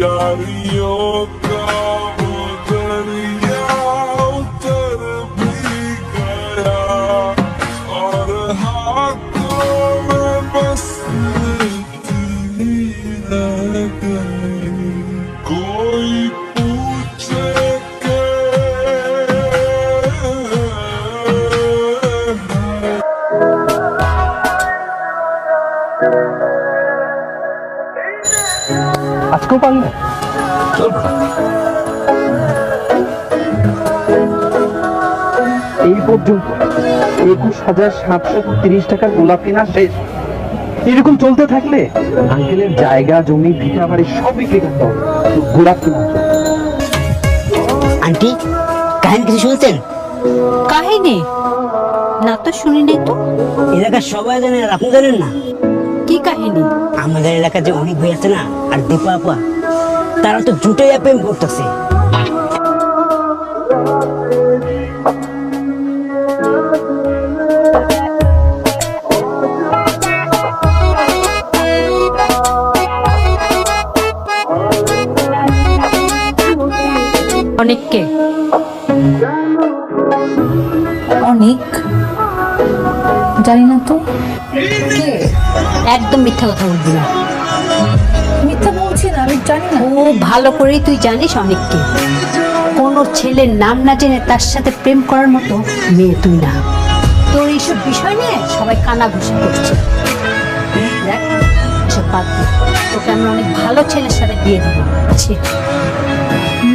यारियों का वो दरिया उतर भी गया और हाथों में बस इतनी रह गई कोई पूछे के আজকেও পারলে এই পর্যন্ত 21,730 টাকার গোলাপ কেনা শেষ। এরকম চলতে থাকলে আঙ্কেলের জায়গা জমি ভিটা বাড়ি সব বিক্রি করতে হবে, গোলাপ কেনার জন্য। আন্টি কাহিনী কিছু শুনছেন? কাহিনী না তো শুনি নাই তো। এলাকার সবাই জানে আর আপনি জানেন না? কি কাহিনী? আমাদের এলাকার যে অনেক ভাই আছে না আর দীপা আপা, তারা তো জুটে প্রেম করতেছে। অনেককে অনেক জানি না তো কে। একদম মিথ্যা কথা বলবি না। মিথ্যা বলছি না, আমি জানি না। ও ভালো করেই তুই জানিস অনেককে। কোনো ছেলের নাম না জেনে তার সাথে প্রেম করার মতো মেয়ে তুই না। তোর এইসব বিষয় নিয়ে সবাই কানাঘুষি করছে। দেখ এসব বাদ দে, তোকে আমরা অনেক ভালো ছেলের সাথে বিয়ে দেবো। ছি,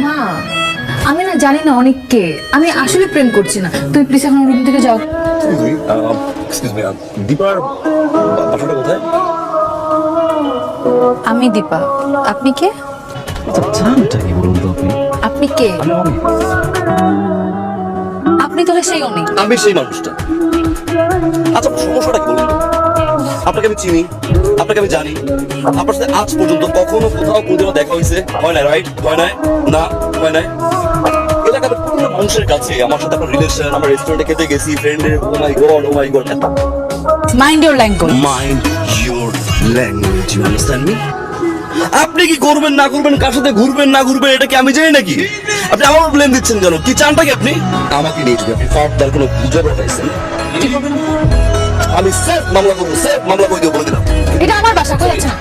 না আমি না জানি না অনেক কে। আমি আসলে প্রেম করছি না। তুমি প্লিজ এখন রুম থেকে যাও। দীপার বাসাটা কোথায়? আমি দীপা। আপনি কে? জানটা কি বলুন তো আপনি? আপনি কে? আপনি তাহলে সেই অনেক। আমি সেই মানুষটা। আচ্ছা সমস্যাটা কি বলুন? আপনাকে আমি চিনি, আপনাকে আমি জানি, আপনার সাথে আজ পর্যন্ত কখনো কোথাও কোনদিনও দেখা হয়েছে? হয় না, রাইট? হয় না? না হয় না। এলাকার পুরো মানুষের কাছে আমার সাথে আপনার রিলেশন, আমরা রেস্টুরেন্টে খেতে গেছি, ফ্রেন্ডের oh my god, oh my god. Mind your language. Mind your language, you understand me? আপনি কি করবেন না করবেন, কার সাথে ঘুরবেন না ঘুরবেন, এটা কি আমি জানি নাকি? আপনি আমার ব্লেম দিচ্ছেন কেন? কি চানটা কি আপনি? আমাকে নিয়ে যদি আপনি ফার্দার কোনো গুজব রটাইছেন, আমি সেফ মামলা করবো, সেফ মামলা করে বলে দিলাম। এটা আমার বাসা, কই যাচ্ছে না?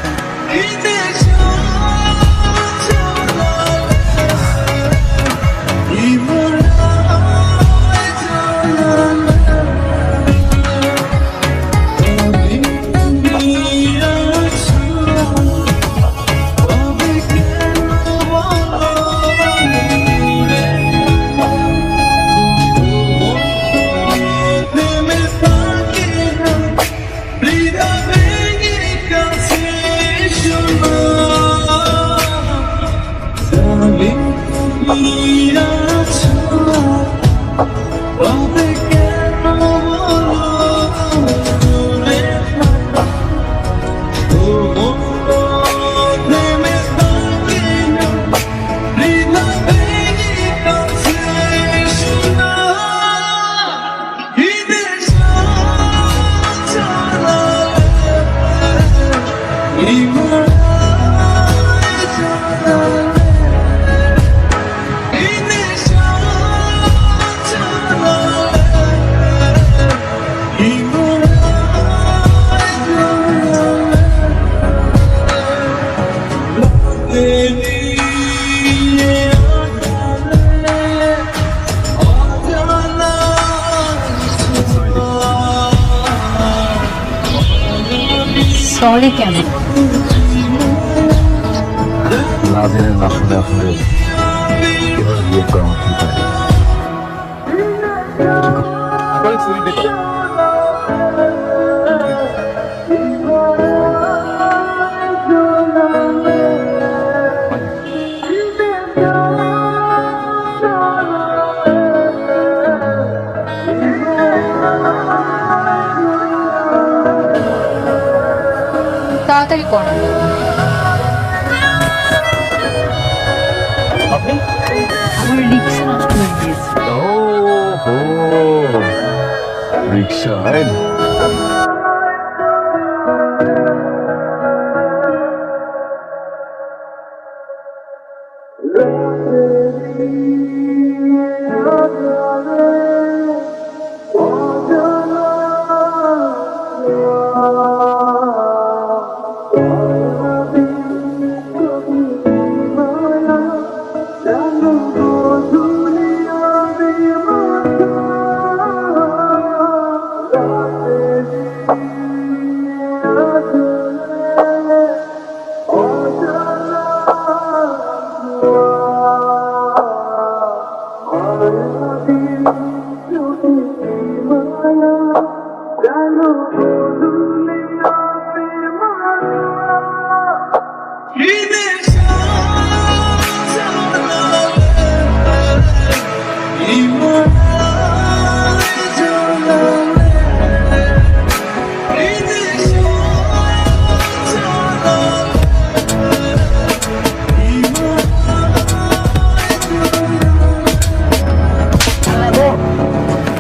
সরি কেন? না জেনে না শুনে আসলে এভাবে বিয়ে করা আমার ঠিক হয়। তাড়াতাড়ি করো। আপনি? আমার রিক্সা নষ্ট হয়ে গিয়েছে। রিক্সা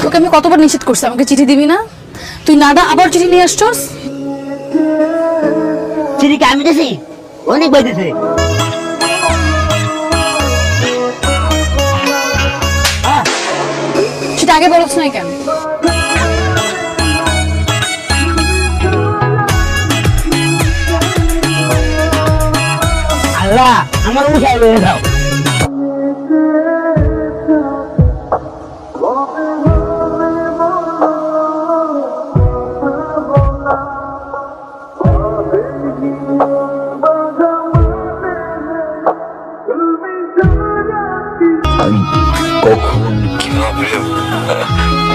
তোকে আমি কতবার নিষেধ করছি আমাকে চিঠি দিবি না, তুই নাডা আবার চিঠি নিয়ে আসছস। চিঠিকে আমি দিছি, অনেক বইতেছে। সেটা আগে বলছ না কেন? আল্লাহ আমার উঠাই বেড়ে দাও। আমি কখন কিভাবে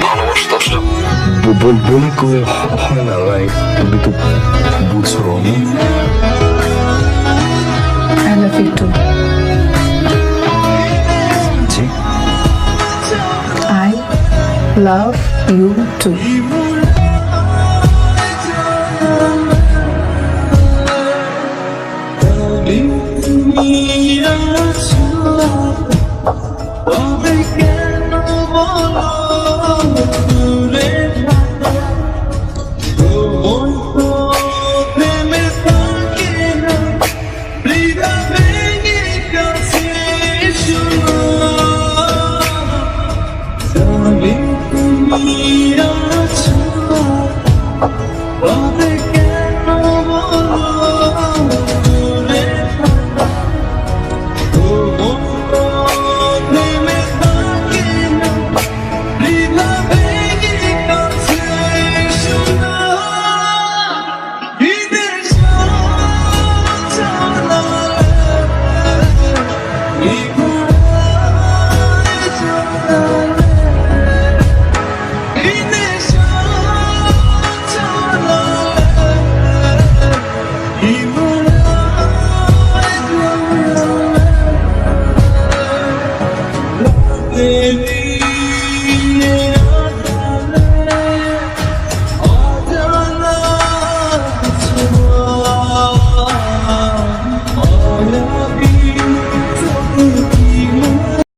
ভালোবাসতে আসলাম বলে করে হয় না, রাইট? তুমি তো বুঝছো না। I love you too. G, I love you too. Darling,